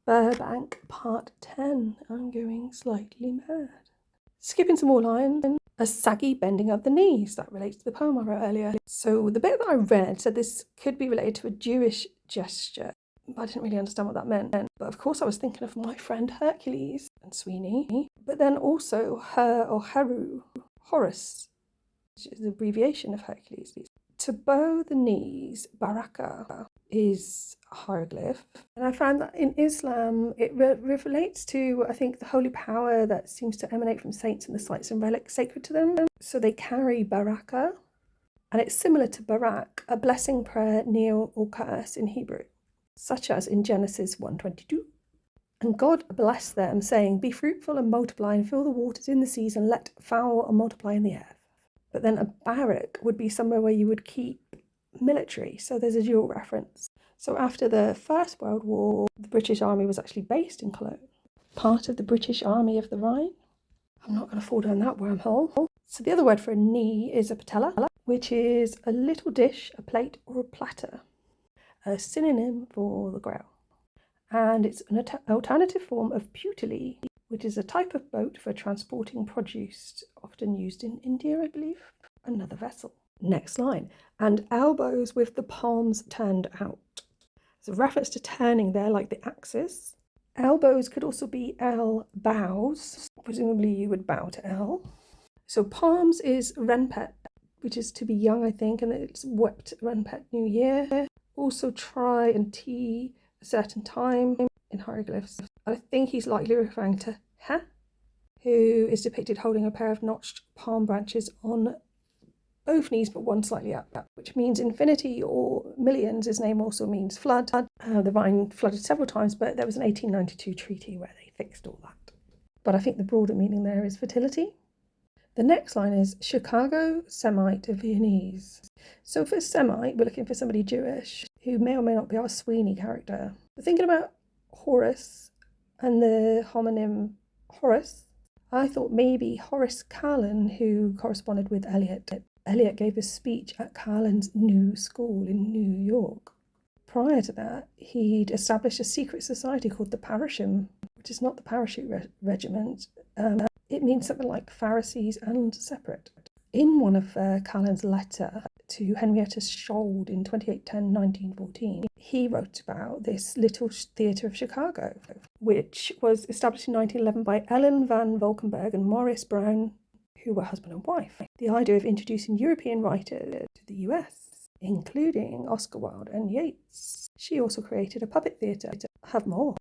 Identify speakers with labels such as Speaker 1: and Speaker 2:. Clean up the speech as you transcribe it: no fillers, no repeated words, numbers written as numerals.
Speaker 1: Burbank, part 10. I'm going slightly mad. Skipping some more lines. A saggy bending of the knees. That relates to the poem I wrote earlier. So the bit that I read said this could be related to a Jewish gesture. I didn't really understand what that meant. But of course I was thinking of my friend Hercules and Sweeney. But then also Her or Heru, Horus, which is the abbreviation of Hercules. To bow the knees, baraka, is a hieroglyph. And I found that in Islam, it relates to, I think, the holy power that seems to emanate from saints and the sites and relics sacred to them. So they carry baraka, and it's similar to barak, a blessing, prayer, kneel, or curse in Hebrew, such as in Genesis 1:22. And God blessed them, saying, "Be fruitful and multiply and fill the waters in the seas and let fowl and multiply in the earth." But then a barrack would be somewhere where you would keep military. So there's a dual reference. So after the First World War, the British Army was actually based in Cologne, part of the British Army of the Rhine. I'm not going to fall down that wormhole. So the other word for a knee is a patella, which is a little dish, a plate, or a platter, a synonym for the grail. And it's an alternative form of putili, which is a type of boat for transporting produce, often used in India, I believe. Another vessel. Next line. And elbows with the palms turned out. There's a reference to turning there, like the axis. Elbows could also be L bows. Presumably you would bow to L. So palms is Renpet, which is to be young, I think, and it's Wept Renpet New Year. Also try and T a certain time in hieroglyphs. I think he's likely referring to Ha, who is depicted holding a pair of notched palm branches on both knees, but one slightly up, which means infinity or millions. His name also means flood. The Rhine flooded several times, but there was an 1892 treaty where they fixed all that. But I think the broader meaning there is fertility. The next line is Chicago, Semite, Viennese. So for Semite, we're looking for somebody Jewish who may or may not be our Sweeney character. We're thinking about Horus and the homonym Horace. I thought maybe Horace Kallen, who corresponded with Eliot. Eliot gave a speech at Kallen's new school in New York. Prior to that, he'd established a secret society called the Parashim, which is not the parachute regiment. It means something like Pharisees and separate. In one of Kallen's letter to Henrietta Shold in 1914, he wrote about this little theatre of Chicago, which was established in 1911 by Ellen van Valkenburg and Morris Brown, who were husband and wife. The idea of introducing European writers to the US, including Oscar Wilde and Yeats. She also created a puppet theatre. Have more.